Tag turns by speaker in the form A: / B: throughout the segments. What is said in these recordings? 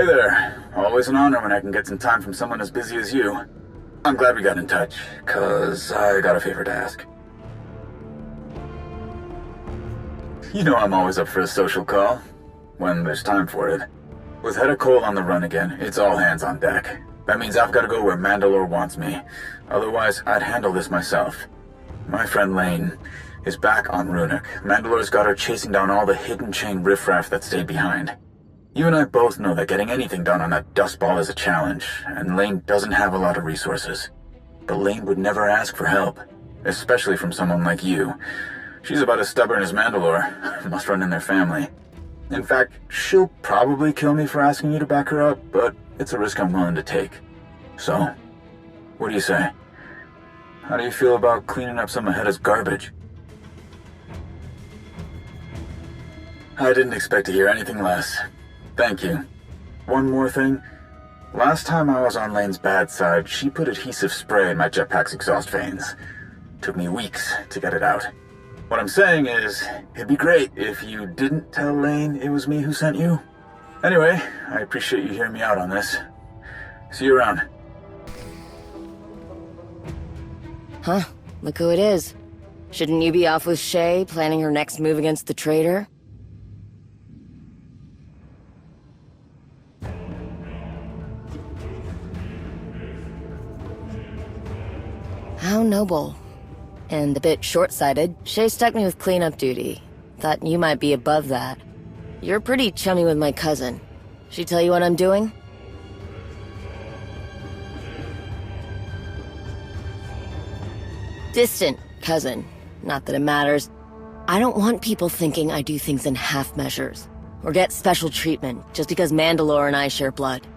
A: Hey there. Always an honor when I can get some time from someone as busy as you. I'm glad we got in touch, 'cause I got a favor to ask. You know I'm always up for a social call, when there's time for it. With Hedda Cole on the run again, it's all hands on deck. That means I've got to go where Mandalore wants me. Otherwise, I'd handle this myself. My friend Lane is back on Ruhnuk. Mandalore's got her chasing down all the hidden chain riffraff that stayed behind. You and I both know that getting anything done on that dustball is a challenge, and Lane doesn't have a lot of resources. But Lane would never ask for help, especially from someone like you. She's about as stubborn as Mandalore. Must run in their family. In fact, she'll probably kill me for asking you to back her up, but it's a risk I'm willing to take. So, what do you say? How do you feel about cleaning up some of Hedda's garbage? I didn't expect to hear anything less. Thank you. One more thing. Last time I was on Lane's bad side, she put adhesive spray in my jetpack's exhaust vanes. Took me weeks to get it out. What I'm saying is, it'd be great if you didn't tell Lane it was me who sent you. Anyway, I appreciate you hearing me out on this. See you around.
B: Huh, look who it is. Shouldn't you be off with Shay, planning her next move against the traitor? How noble. And a bit short-sighted, Shay stuck me with cleanup duty. Thought you might be above that. You're pretty chummy with my cousin. She tell you what I'm doing? Distant cousin. Not that it matters. I don't want people thinking I do things in half measures, or get special treatment just because Mandalore and I share blood.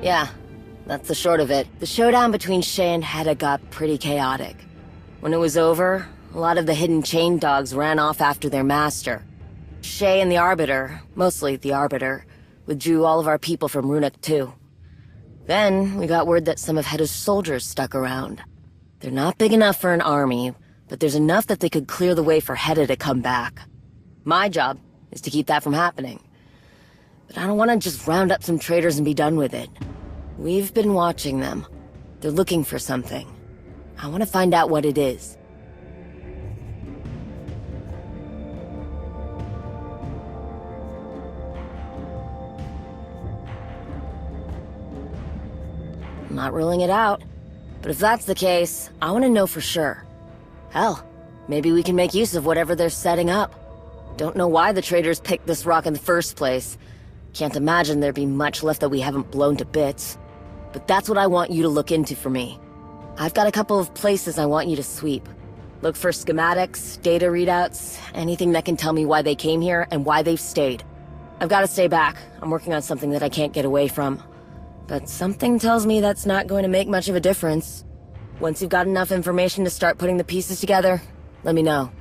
B: Yeah, that's the short of it. The showdown between Shay and Hedda got pretty chaotic. When it was over, a lot of the hidden chain dogs ran off after their master. Shay and the Arbiter, mostly the Arbiter, withdrew all of our people from Ruhnuk too. Then, we got word that some of Hedda's soldiers stuck around. They're not big enough for an army, but there's enough that they could clear the way for Hedda to come back. My job is to keep that from happening. But I don't want to just round up some traitors and be done with it. We've been watching them. They're looking for something. I want to find out what it is. I'm not ruling it out, but if that's the case, I want to know for sure. Hell, maybe we can make use of whatever they're setting up. Don't know why the traitors picked this rock in the first place. Can't imagine there'd be much left that we haven't blown to bits. But that's what I want you to look into for me. I've got a couple of places I want you to sweep. Look for schematics, data readouts, anything that can tell me why they came here and why they've stayed. I've got to stay back. I'm working on something that I can't get away from. But something tells me that's not going to make much of a difference. Once you've got enough information to start putting the pieces together, let me know.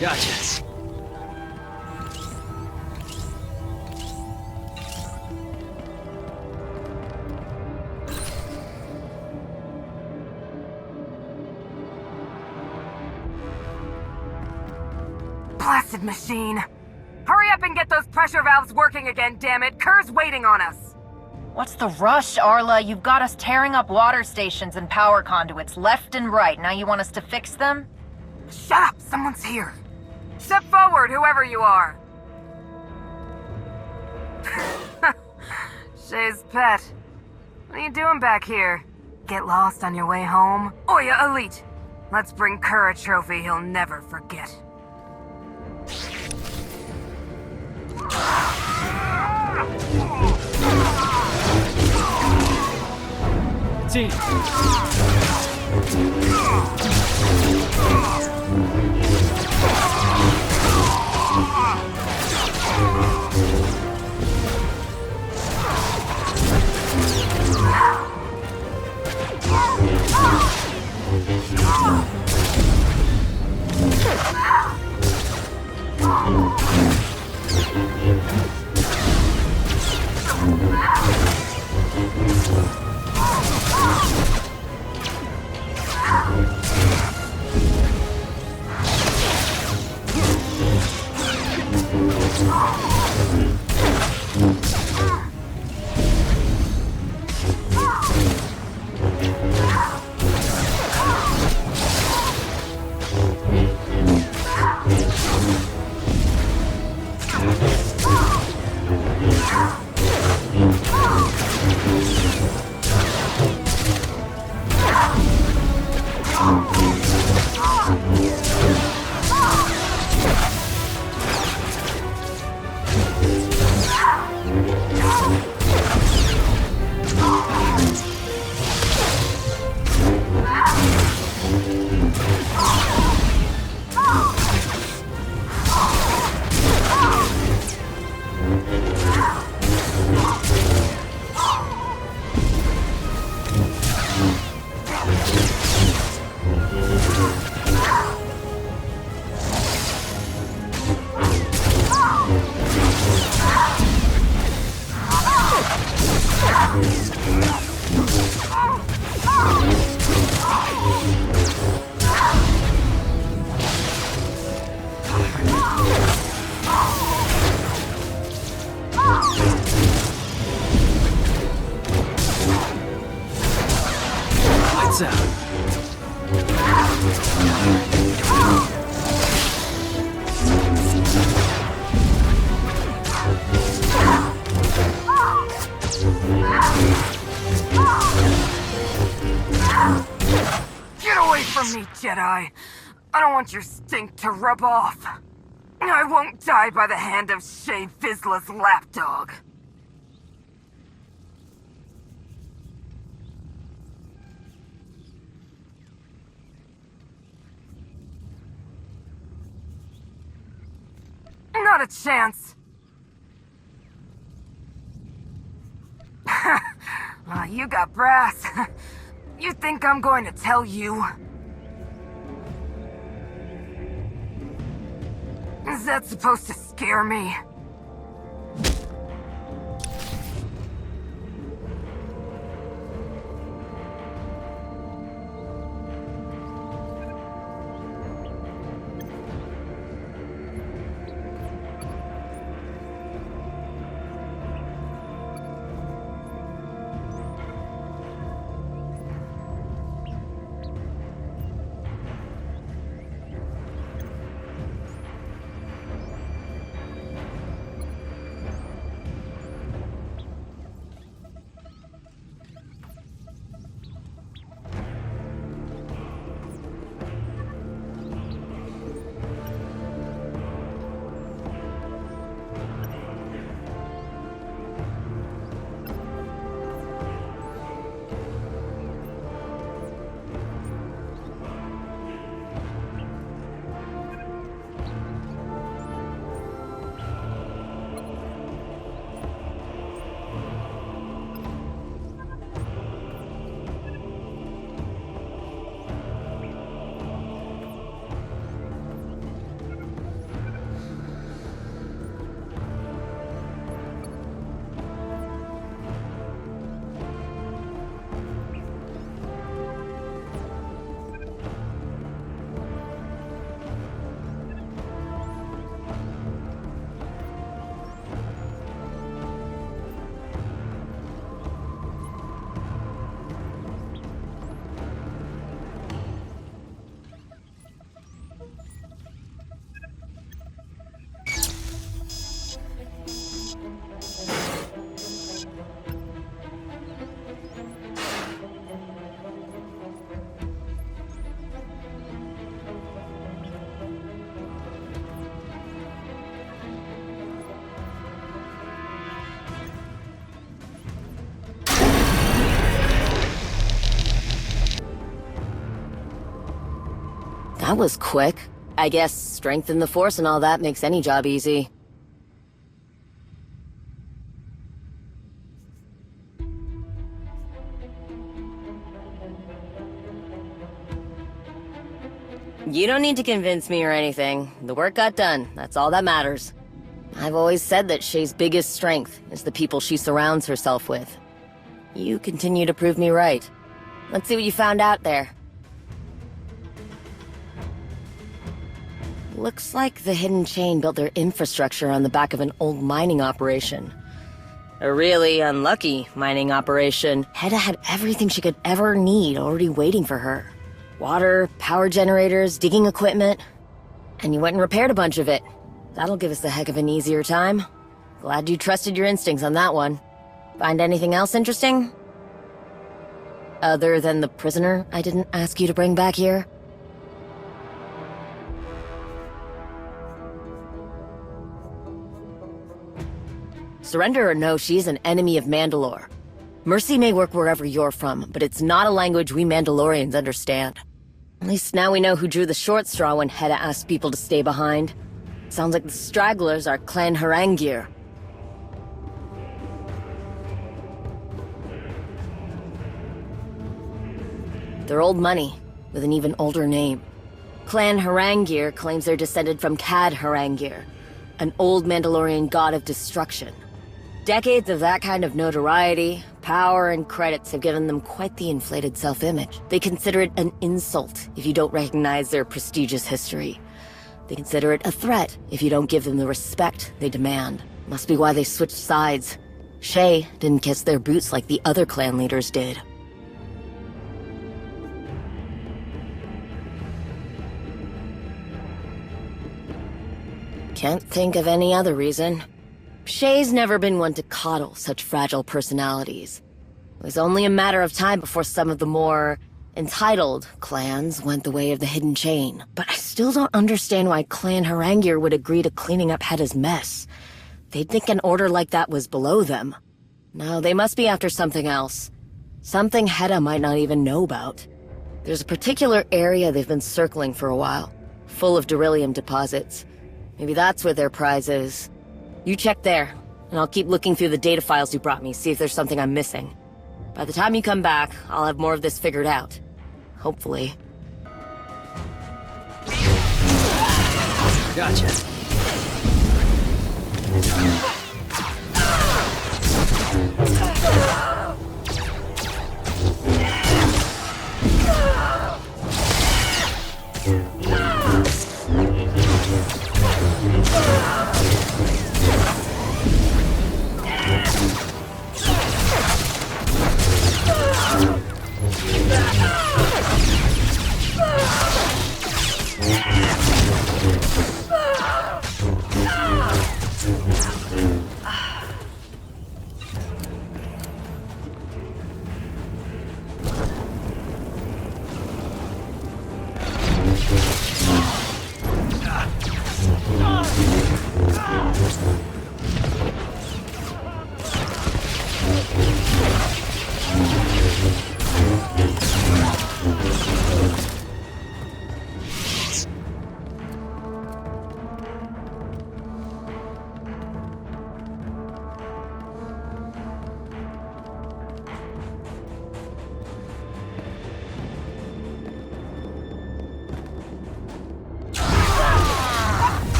C: Gotcha.
D: Blasted machine. Hurry up and get those pressure valves working again, damn it. Kerr's waiting on us.
E: What's the rush, Arla? You've got us tearing up water stations and power conduits left and right. Now you want us to fix them?
D: Shut up, someone's here. Step forward, whoever you are. Shay's pet. What are you doing back here? Get lost on your way home? Oya Elite. Let's bring Kerr a trophy he'll never forget.
C: Team. Lights out.
D: Get away from me, Jedi. I don't want your stink to rub off. I won't die by the hand of Shay Vizsla's lapdog. Not a chance. You got brass. You think I'm going to tell you? Is that supposed to scare me?
B: That was quick. I guess strength in the Force and all that makes any job easy. You don't need to convince me or anything. The work got done. That's all that matters. I've always said that Shay's biggest strength is the people she surrounds herself with. You continue to prove me right. Let's see what you found out there. Looks like the Hidden Chain built their infrastructure on the back of an old mining operation. A really unlucky mining operation. Hedda had everything she could ever need already waiting for her. Water, power generators, digging equipment. And you went and repaired a bunch of it. That'll give us a heck of an easier time. Glad you trusted your instincts on that one. Find anything else interesting? Other than the prisoner I didn't ask you to bring back here? Surrender or no, she's an enemy of Mandalore. Mercy may work wherever you're from, but it's not a language we Mandalorians understand. At least now we know who drew the short straw when Hedda asked people to stay behind. Sounds like the stragglers are Clan Harangir. They're old money, with an even older name. Clan Harangir claims they're descended from Cad Harangir, an old Mandalorian god of destruction. Decades of that kind of notoriety, power, and credits have given them quite the inflated self-image. They consider it an insult if you don't recognize their prestigious history. They consider it a threat if you don't give them the respect they demand. Must be why they switched sides. Shay didn't kiss their boots like the other clan leaders did. Can't think of any other reason. Shay's never been one to coddle such fragile personalities. It was only a matter of time before some of the more entitled clans went the way of the Hidden Chain. But I still don't understand why Clan Harangir would agree to cleaning up Hedda's mess. They'd think an order like that was below them. No, they must be after something else. Something Hedda might not even know about. There's a particular area they've been circling for a while, full of beryllium deposits. Maybe that's where their prize is. You check there, and I'll keep looking through the data files you brought me, see if there's something I'm missing. By the time you come back, I'll have more of this figured out. Hopefully.
C: Gotcha.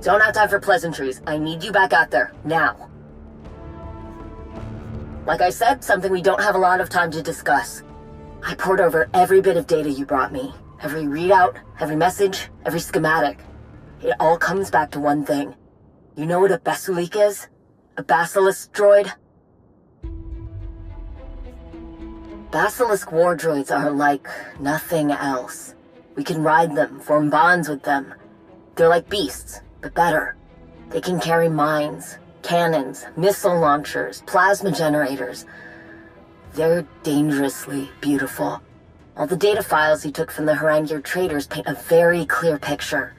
B: Don't have time for pleasantries. I need you back out there, now. Like I said, something we don't have a lot of time to discuss. I poured over every bit of data you brought me. Every readout, every message, every schematic. It all comes back to one thing. You know what a Basilisk is? A Basilisk droid? Basilisk war droids are like nothing else. We can ride them, form bonds with them. They're like beasts, but better. They can carry mines, cannons, missile launchers, plasma generators. They're dangerously beautiful. All the data files you took from the Haranguer traders paint a very clear picture.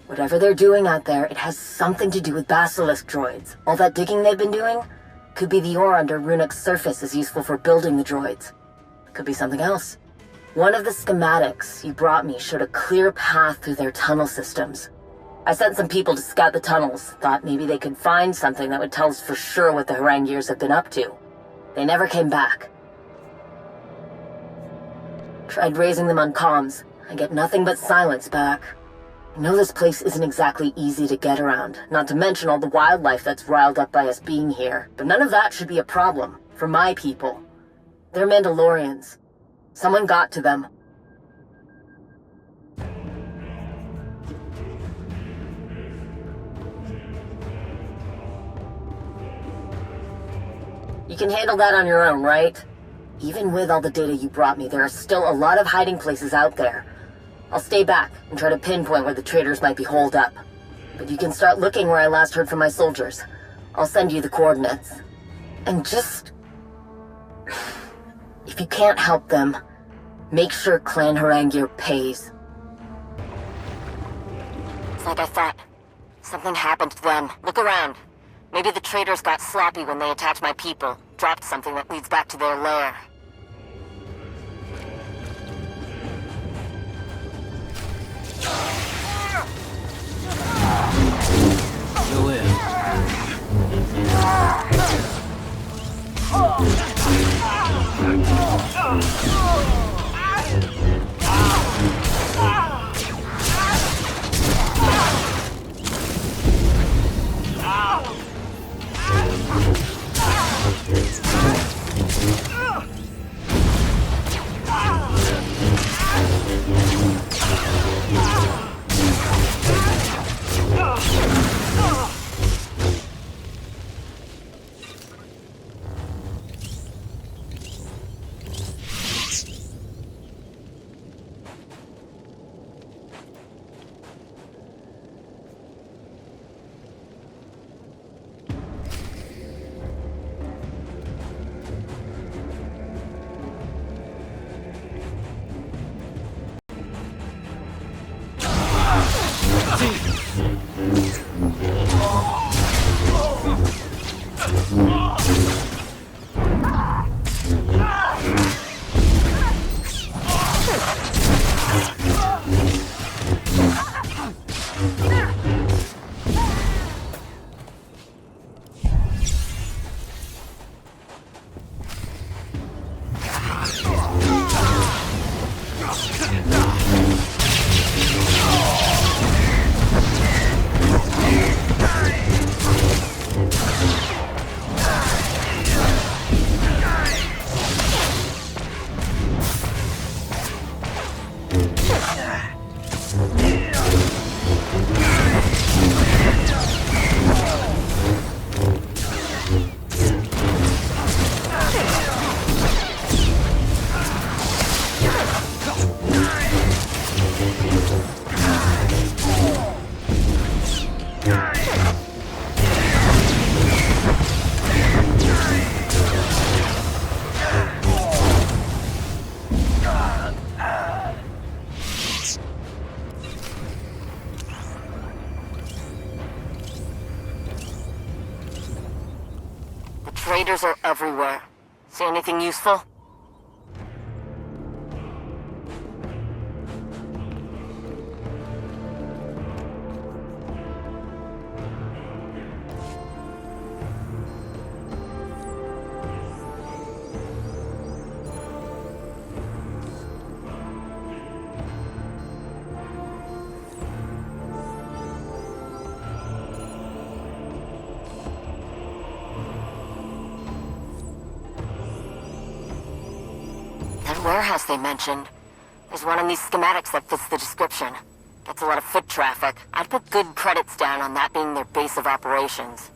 B: Whatever they're doing out there, it has something to do with Basilisk droids. All that digging they've been doing could be the ore under Ruhnuk's surface is useful for building the droids. Could be something else. One of the schematics you brought me showed a clear path through their tunnel systems. I sent some people to scout the tunnels, thought maybe they could find something that would tell us for sure what the Haranguers have been up to. They never came back. Tried raising them on comms. I get nothing but silence back. I know this place isn't exactly easy to get around, not to mention all the wildlife that's riled up by us being here. But none of that should be a problem, for my people. They're Mandalorians. Someone got to them. You can handle that on your own, right? Even with all the data you brought me, there are still a lot of hiding places out there. I'll stay back and try to pinpoint where the traders might be holed up. But you can start looking where I last heard from my soldiers. I'll send you the coordinates. And just... if you can't help them, make sure Clan Haranguer pays. It's like I thought. Something happened to them. Look around. Maybe the traders got sloppy when they attacked my people. Dropped something that leads back to their lair.
C: You'll live.
B: Traitors are everywhere. See anything useful? That warehouse they mentioned. There's one in these schematics that fits the description. Gets a lot of foot traffic. I'd put good credits down on that being their base of operations.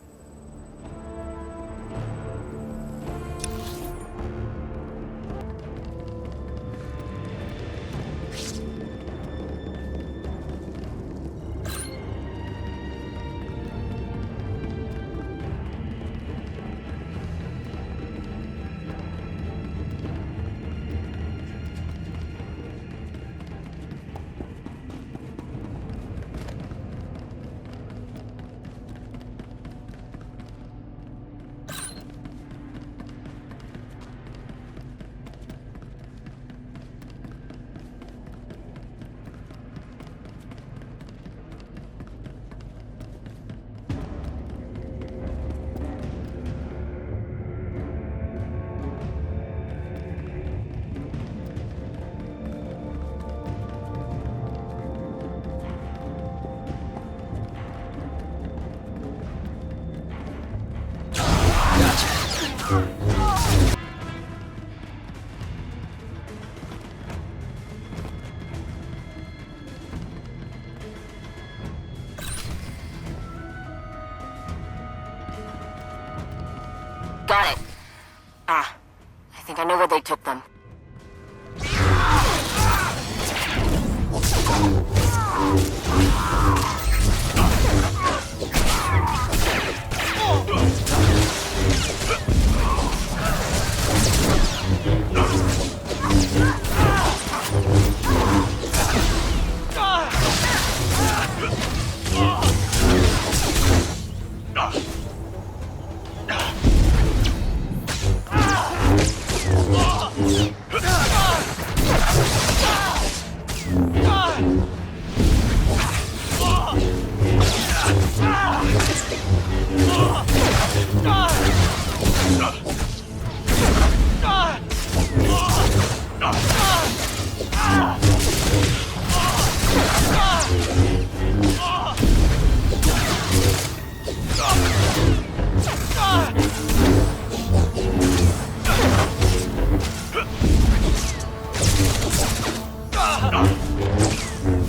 B: Got it. I think I know where they took them.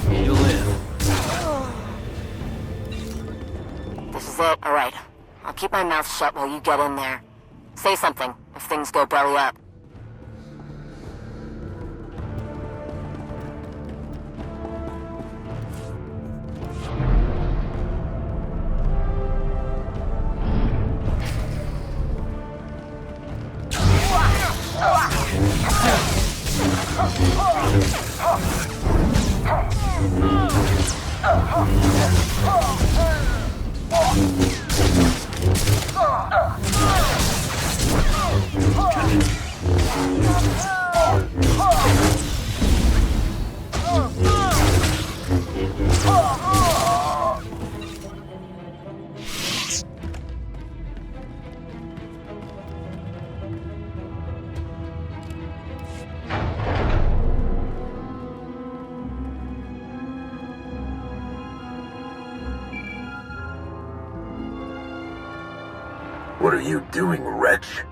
C: You live.
B: This is it? Alright. I'll keep my mouth shut while you get in there. Say something if things go belly up.
F: What are you doing, wretch?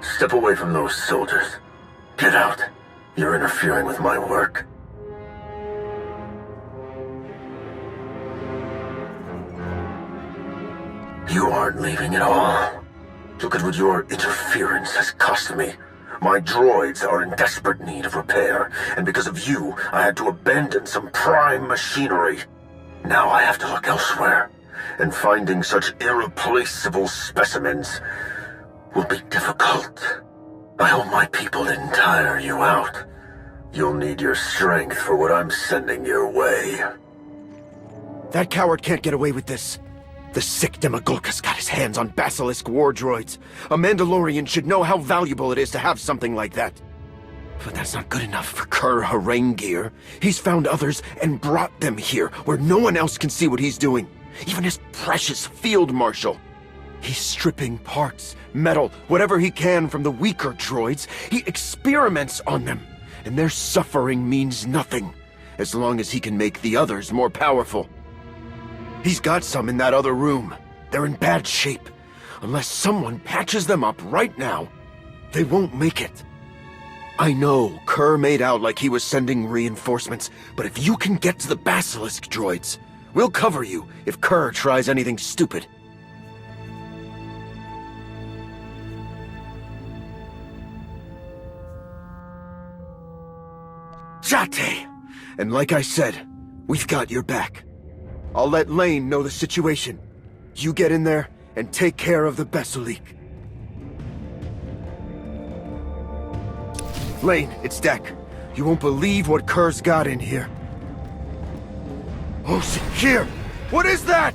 F: Step away from those soldiers. Get out. You're interfering with my work. You aren't leaving at all. Look at what your interference has cost me. My droids are in desperate need of repair, and because of you, I had to abandon some prime machinery. Now I have to look elsewhere, and finding such irreplaceable specimens will be difficult. I hope my people didn't tire you out. You'll need your strength for what I'm sending your way.
G: That coward can't get away with this.
F: The sick Demogulcus got his hands on Basilisk war droids. A Mandalorian should know how valuable it is to have something like that. But that's not good enough for Kir Harengir. He's found others and brought them here, where no one else can see what he's doing. Even his precious field marshal. He's stripping parts, metal, whatever he can from the weaker droids. He experiments on them. And their suffering means nothing, as long as he can make the others more powerful. He's got some in that other room. They're in bad shape. Unless someone patches them up right now, they won't make it. I know Kir made out like he was sending reinforcements, but if you can get to the Basilisk droids, we'll cover you if Kir tries anything stupid. Jate! And like I said, we've got your back. I'll let Lane know the situation. You get in there and take care of the Besalik. Lane, it's Deck. You won't believe what Kir's got in here. Oh, Shakir! What is that?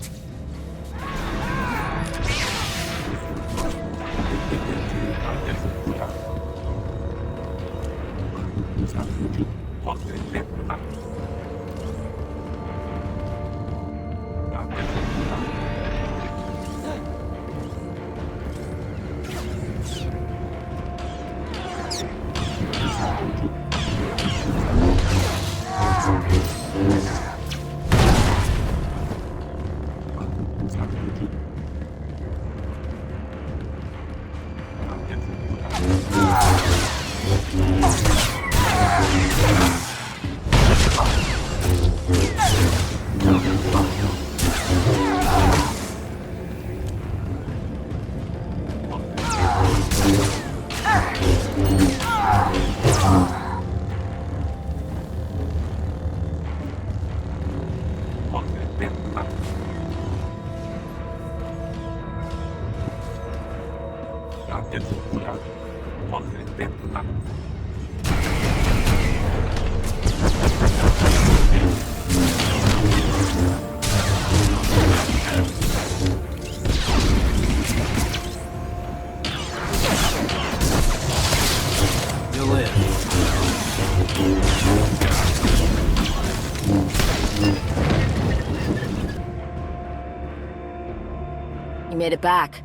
B: You made it back.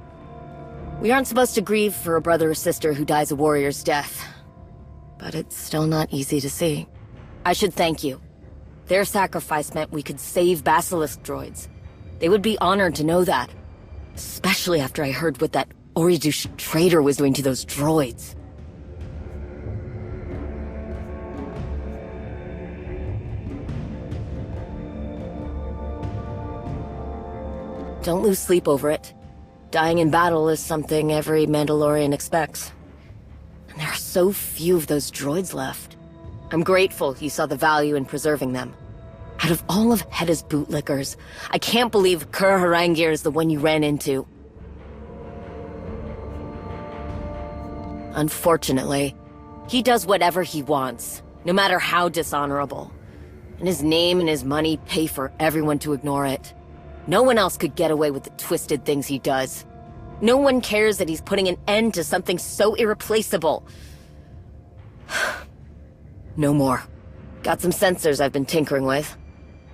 B: We aren't supposed to grieve for a brother or sister who dies a warrior's death. But it's still not easy to see. I should thank you. Their sacrifice meant we could save Basilisk droids. They would be honored to know that. Especially after I heard what that Oridush traitor was doing to those droids. Don't lose sleep over it. Dying in battle is something every Mandalorian expects. And there are so few of those droids left. I'm grateful you saw the value in preserving them. Out of all of Hedda's bootlickers, I can't believe Kir Harengir is the one you ran into. Unfortunately, he does whatever he wants, no matter how dishonorable. And his name and his money pay for everyone to ignore it. No one else could get away with the twisted things he does. No one cares that he's putting an end to something so irreplaceable. No more. Got some sensors I've been tinkering with.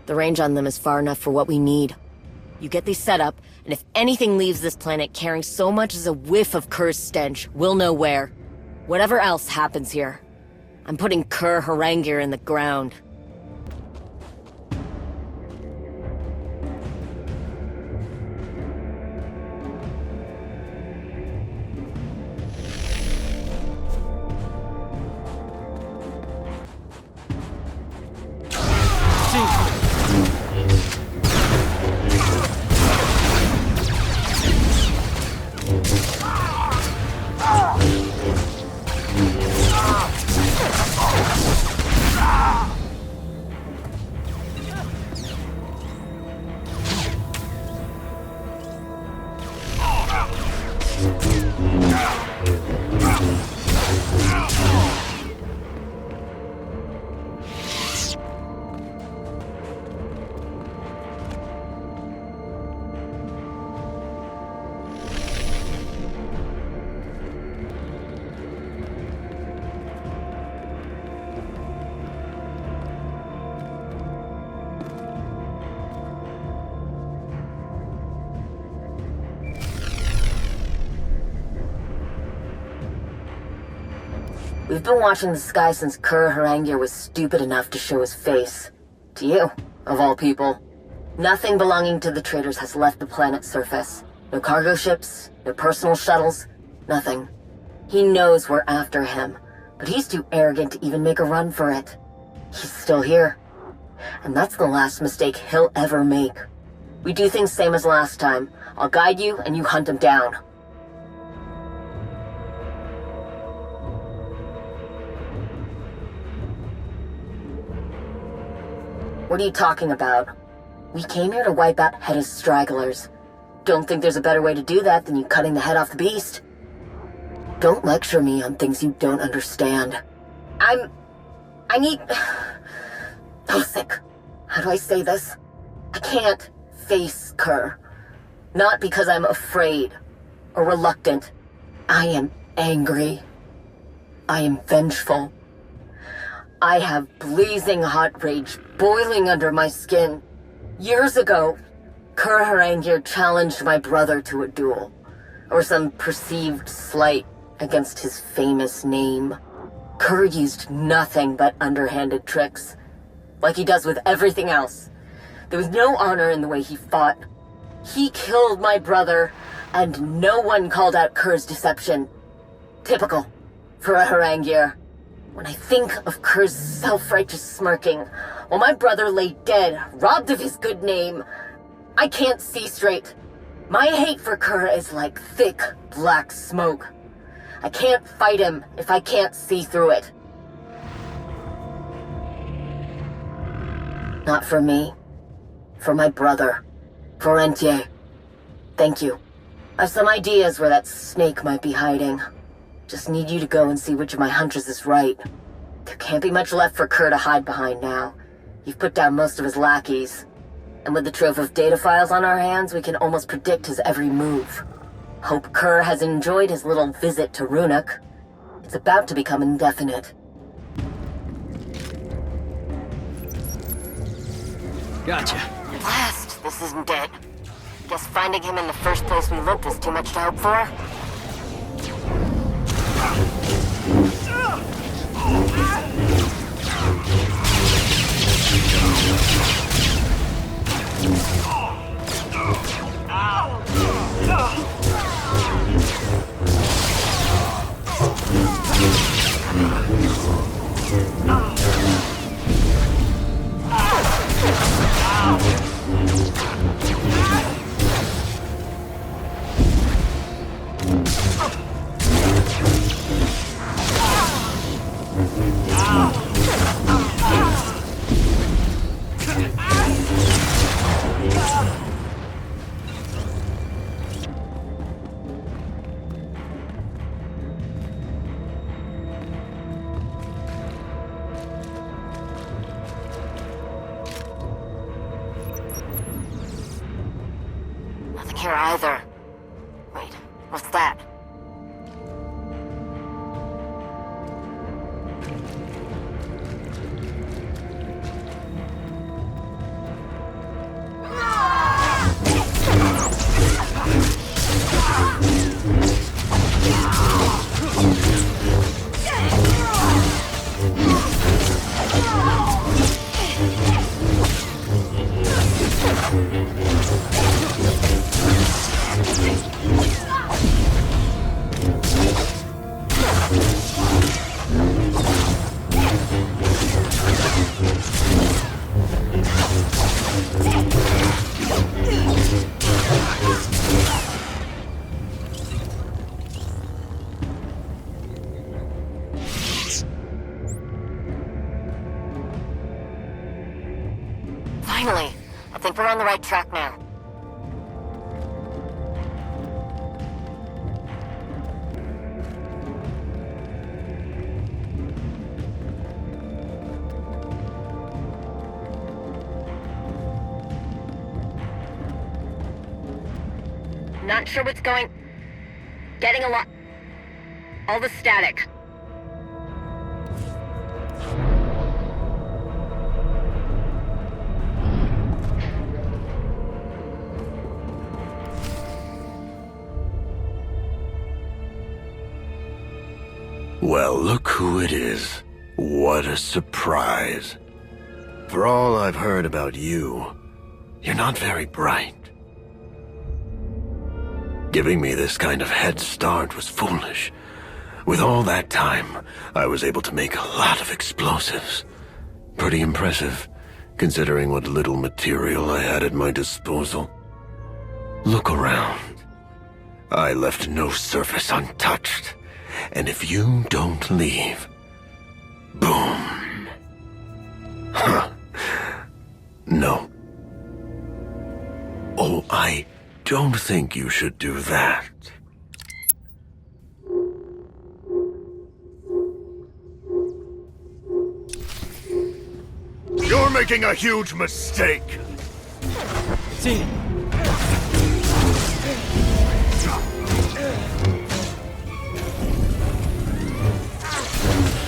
B: The range on them is far enough for what we need. You get these set up, and if anything leaves this planet carrying so much as a whiff of Kir's stench, we'll know where. Whatever else happens here, I'm putting Kir Harengir in the ground. We've been watching the sky since Kira Carsen was stupid enough to show his face. To you, of all people. Nothing belonging to the traders has left the planet's surface. No cargo ships, no personal shuttles, nothing. He knows we're after him, but he's too arrogant to even make a run for it. He's still here. And that's the last mistake he'll ever make. We do things same as last time. I'll guide you and you hunt him down. What are you talking about? We came here to wipe out Hedda's stragglers. Don't think there's a better way to do that than you cutting the head off the beast. Don't lecture me on things you don't understand. I need... Oh, sick. How do I say this? I can't face Kir. Not because I'm afraid or reluctant. I am angry. I am vengeful. I have blazing hot rage boiling under my skin. Years ago, Kira Carsen challenged my brother to a duel, or some perceived slight against his famous name. Kir used nothing but underhanded tricks, like he does with everything else. There was no honor in the way he fought. He killed my brother, and no one called out Kir's deception. Typical for a Harangier. When I think of Kir's self-righteous smirking, while my brother lay dead, robbed of his good name, I can't see straight. My hate for Kir is like thick, black smoke. I can't fight him if I can't see through it. Not for me. For my brother. For Entier. Thank you. I've some ideas where that snake might be hiding. Just need you to go and see which of my hunches is right. There can't be much left for Kir to hide behind now. You've put down most of his lackeys. And with the trove of data files on our hands, we can almost predict his every move. Hope Kir has enjoyed his little visit to Ruhnuk. It's about to become indefinite.
C: Gotcha.
B: Blast! This isn't it. Guess finding him in the first place we looked was too much to hope for? Nothing here either. Wait, what's that? Finally! I think we're on the right track now. Not sure what's going... Getting a lot... All the static.
F: Well, look who it is. What a surprise. For all I've heard about you, you're not very bright. Giving me this kind of head start was foolish. With all that time, I was able to make a lot of explosives. Pretty impressive, considering what little material I had at my disposal. Look around. I left no surface untouched, and if you don't leave, boom. Huh. No. Oh, I don't think you should do that. You're making a huge mistake!
C: See.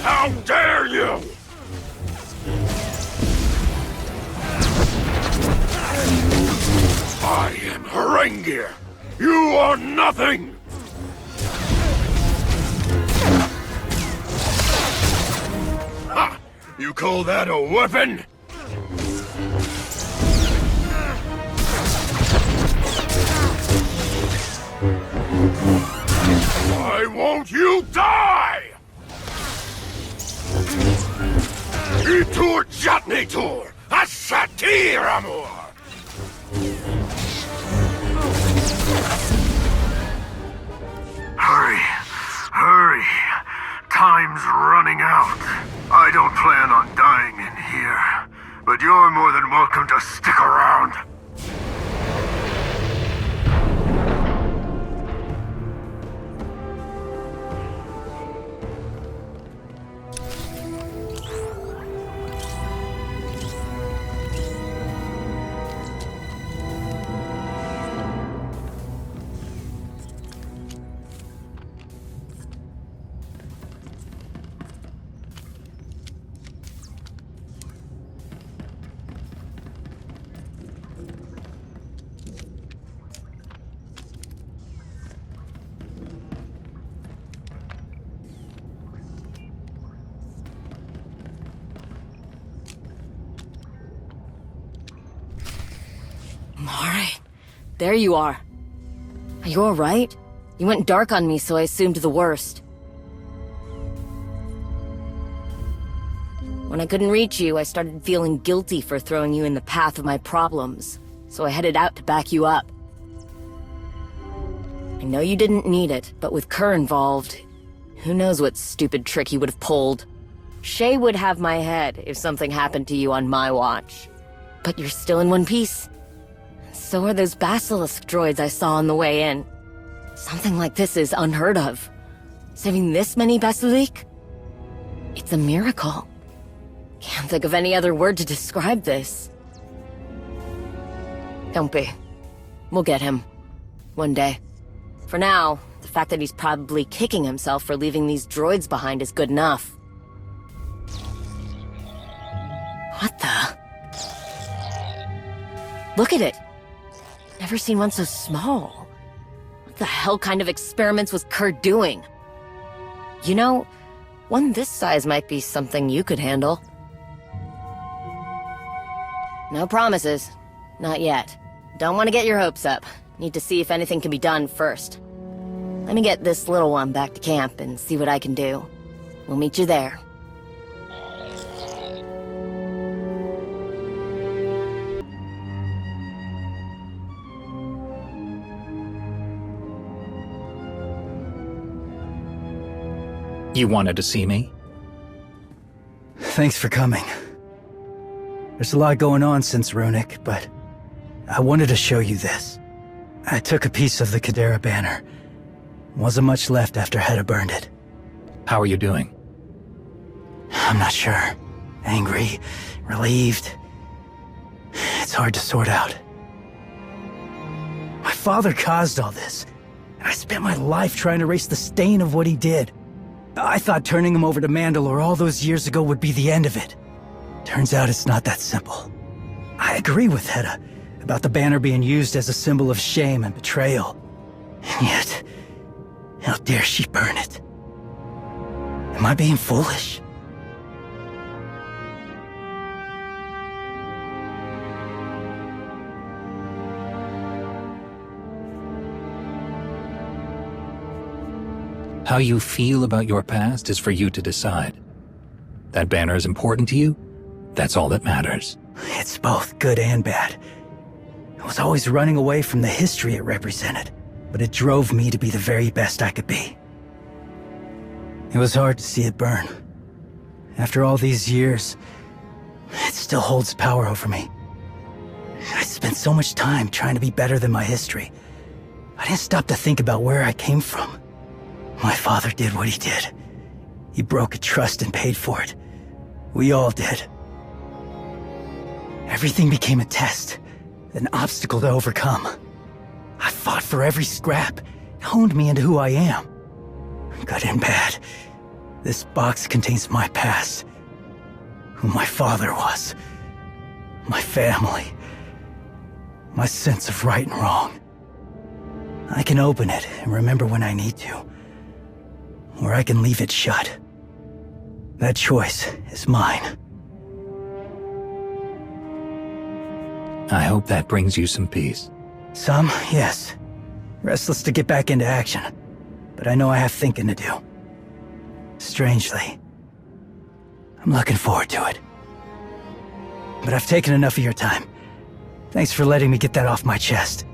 F: How dare you! I am Harengia. You are nothing! Ha! You call that a weapon? Why won't you die? Itur Jatnitur, Ashatir Amor! Hurry! Hurry! Time's running out. I don't plan on dying in here, but you're more than welcome to stick around.
B: Alright. There you are. Are you alright? You went dark on me, so I assumed the worst. When I couldn't reach you, I started feeling guilty for throwing you in the path of my problems, so I headed out to back you up. I know you didn't need it, but with Kerr involved, who knows what stupid trick he would have pulled. Shay would have my head if something happened to you on my watch. But you're still in one piece. So are those basilisk droids I saw on the way in. Something like this is unheard of. Saving this many basilisk? It's a miracle. Can't think of any other word to describe this. Don't be. We'll get him. One day. For now, the fact that he's probably kicking himself for leaving these droids behind is good enough. What the? Look at it! Never seen one so small. What the hell kind of experiments was Kurt doing? You know, one this size might be something you could handle. No promises. Not yet. Don't want to get your hopes up. Need to see if anything can be done first. Let me get this little one back to camp and see what I can do. We'll meet you there.
G: You wanted to see me?
C: Thanks for coming. There's a lot going on since Ruhnuk, but I wanted to show you this. I took a piece of the Kadera banner. Wasn't much left after Hedda burned it.
G: How are you doing?
C: I'm not sure. Angry, relieved. It's hard to sort out. My father caused all this, and I spent my life trying to erase the stain of what he did. I thought turning him over to Mandalore all those years ago would be the end of it. Turns out it's not that simple. I agree with Hedda about the banner being used as a symbol of shame and betrayal. And yet, how dare she burn it? Am I being foolish?
G: How you feel about your past is for you to decide. That banner is important to you? That's all that matters.
C: It's both good and bad. I was always running away from the history it represented, but it drove me to be the very best I could be. It was hard to see it burn. After all these years, it still holds power over me. I spent so much time trying to be better than my history. I didn't stop to think about where I came from. My father did what he did. He broke a trust and paid for it. We all did. Everything became a test, an obstacle to overcome. I fought for every scrap. It honed me into who I am. Good and bad. This box contains my past. Who my father was. My family. My sense of right and wrong. I can open it and remember when I need to. Or I can leave it shut. That choice is mine.
G: I hope that brings you some peace.
C: Some, yes. Restless to get back into action. But I know I have thinking to do. Strangely, I'm looking forward to it. But I've taken enough of your time. Thanks for letting me get that off my chest.